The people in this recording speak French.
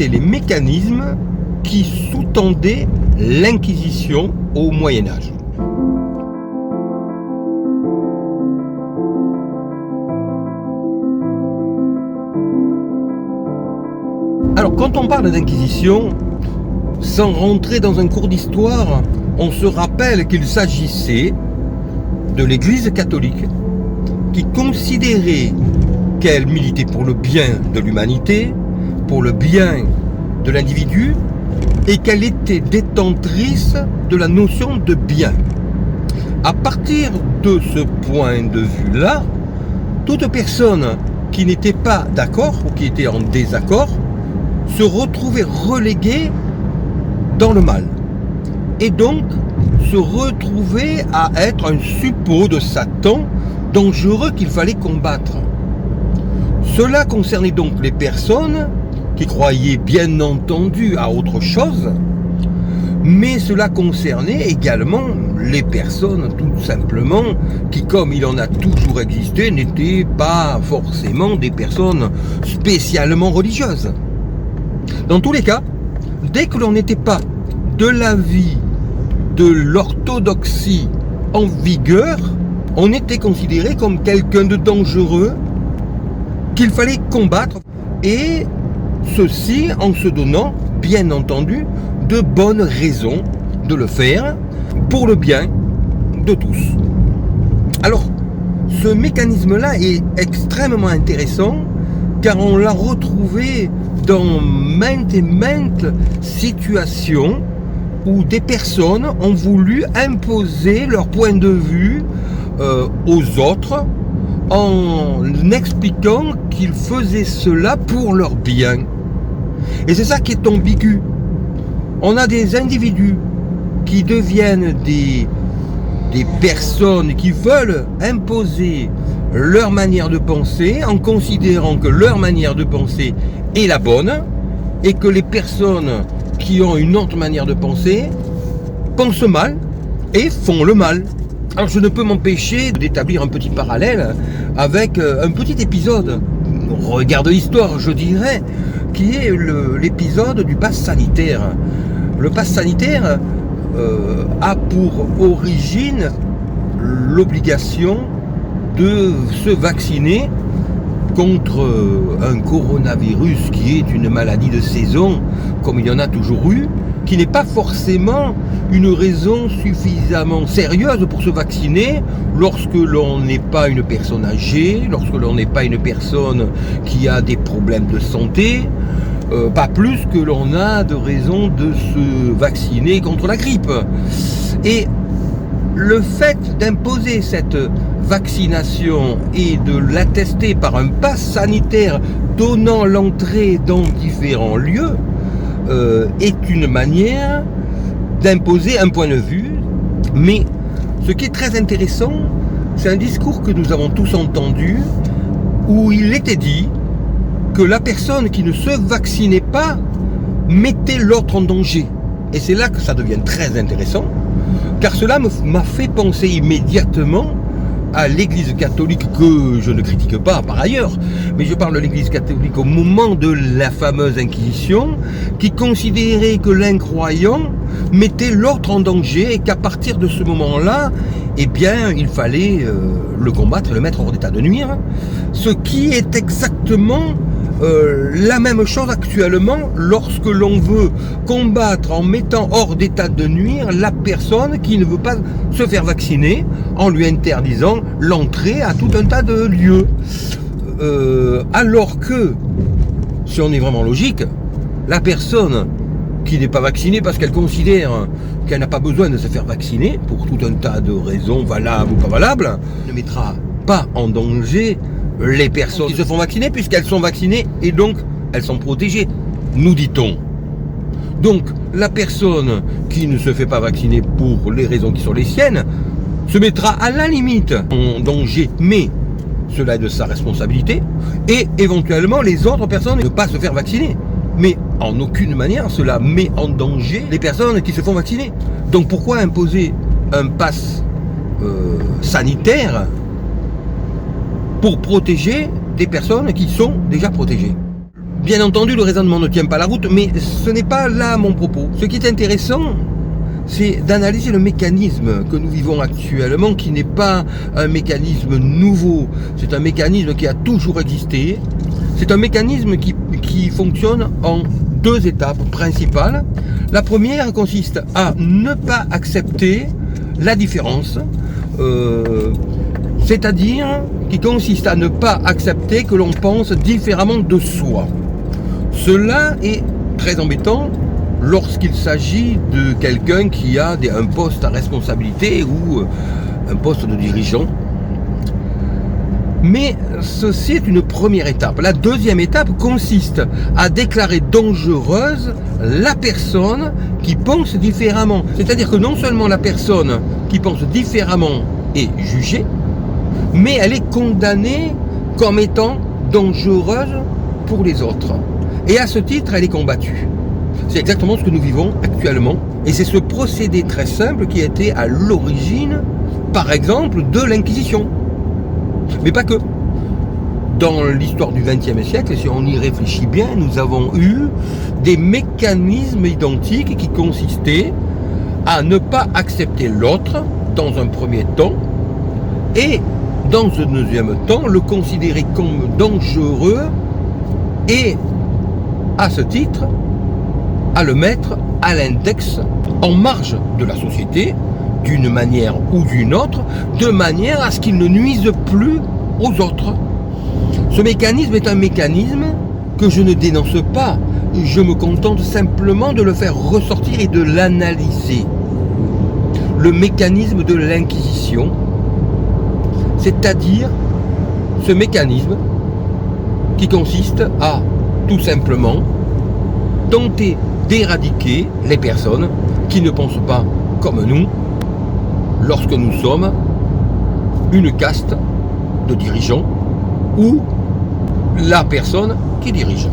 étaient les mécanismes qui sous-tendaient l'Inquisition au Moyen-Âge. Alors, quand on parle d'Inquisition, sans rentrer dans un cours d'histoire, on se rappelle qu'il s'agissait de l'Église catholique qui considérait qu'elle militait pour le bien de l'humanité, pour le bien de l'individu, et qu'elle était détentrice de la notion de bien. À partir de ce point de vue-là, toute personne qui n'était pas d'accord ou qui était en désaccord se retrouvait reléguée dans le mal. Et donc se retrouvait à être un suppôt de Satan dangereux qu'il fallait combattre. Cela concernait donc les personnes qui croyaient bien entendu à autre chose, mais cela concernait également les personnes tout simplement qui, comme il en a toujours existé, n'étaient pas forcément des personnes spécialement religieuses. Dans tous les cas, dès que l'on n'était pas de l'avis de l'orthodoxie en vigueur, on était considéré comme quelqu'un de dangereux qu'il fallait combattre, et ceci en se donnant, bien entendu, de bonnes raisons de le faire pour le bien de tous. Alors, ce mécanisme-là est extrêmement intéressant car on l'a retrouvé dans maintes et maintes situations où des personnes ont voulu imposer leur point de vue aux autres en expliquant qu'ils faisaient cela pour leur bien. Et c'est ça qui est ambigu. On a des individus qui deviennent des personnes qui veulent imposer leur manière de penser en considérant que leur manière de penser est la bonne et que les personnes qui ont une autre manière de penser pensent mal et font le mal. Alors je ne peux m'empêcher d'établir un petit parallèle avec un petit épisode, regard de l'histoire je dirais, qui est l'épisode du pass sanitaire. Le pass sanitaire a pour origine l'obligation de se vacciner contre un coronavirus qui est une maladie de saison, comme il y en a toujours eu, qui n'est pas forcément une raison suffisamment sérieuse pour se vacciner lorsque l'on n'est pas une personne âgée, lorsque l'on n'est pas une personne qui a des problèmes de santé, pas plus que l'on a de raison de se vacciner contre la grippe. Et le fait d'imposer cette vaccination et de l'attester par un pass sanitaire donnant l'entrée dans différents lieux est une manière d'imposer un point de vue. Mais ce qui est très intéressant, c'est un discours que nous avons tous entendu où il était dit que la personne qui ne se vaccinait pas mettait l'autre en danger. Et c'est là que ça devient très intéressant, car cela m'a fait penser immédiatement à l'Église catholique, que je ne critique pas par ailleurs, mais je parle de l'Église catholique au moment de la fameuse Inquisition, qui considérait que l'incroyant mettait l'autre en danger et qu'à partir de ce moment-là, eh bien, il fallait le combattre et le mettre hors d'état de nuire, ce qui est exactement la même chose actuellement lorsque l'on veut combattre en mettant hors d'état de nuire la personne qui ne veut pas se faire vacciner en lui interdisant l'entrée à tout un tas de lieux. Alors que, si on est vraiment logique, la personne qui n'est pas vaccinée parce qu'elle considère qu'elle n'a pas besoin de se faire vacciner pour tout un tas de raisons valables ou pas valables, ne mettra pas en danger les personnes qui se font vacciner puisqu'elles sont vaccinées et donc elles sont protégées, nous dit-on. Donc la personne qui ne se fait pas vacciner pour les raisons qui sont les siennes se mettra à la limite en danger, mais cela est de sa responsabilité, et éventuellement les autres personnes ne pas se faire vacciner. Mais en aucune manière cela met en danger les personnes qui se font vacciner. Donc pourquoi imposer un pass sanitaire pour protéger des personnes qui sont déjà protégées? Bien entendu, le raisonnement ne tient pas la route, mais ce n'est pas là mon propos. Ce qui est intéressant, c'est d'analyser le mécanisme que nous vivons actuellement, qui n'est pas un mécanisme nouveau, c'est un mécanisme qui a toujours existé. C'est un mécanisme qui fonctionne en deux étapes principales. La première consiste à ne pas accepter la différence, c'est-à-dire qui consiste à ne pas accepter que l'on pense différemment de soi. Cela est très embêtant lorsqu'il s'agit de quelqu'un qui a un poste à responsabilité ou un poste de dirigeant. Mais ceci est une première étape. La deuxième étape consiste à déclarer dangereuse la personne qui pense différemment. C'est-à-dire que non seulement la personne qui pense différemment est jugée, mais elle est condamnée comme étant dangereuse pour les autres. Et à ce titre, elle est combattue. C'est exactement ce que nous vivons actuellement. Et c'est ce procédé très simple qui a été à l'origine, par exemple, de l'Inquisition. Mais pas que. Dans l'histoire du XXe siècle, si on y réfléchit bien, nous avons eu des mécanismes identiques qui consistaient à ne pas accepter l'autre dans un premier temps et dans un deuxième temps le considérer comme dangereux et à ce titre à le mettre à l'index en marge de la société d'une manière ou d'une autre, de manière à ce qu'il ne nuise plus aux autres. Ce mécanisme est un mécanisme que je ne dénonce pas, je me contente simplement de le faire ressortir et de l'analyser. Le mécanisme de l'Inquisition, c'est-à-dire ce mécanisme qui consiste à tout simplement tenter d'éradiquer les personnes qui ne pensent pas comme nous lorsque nous sommes une caste de dirigeants ou la personne qui dirige.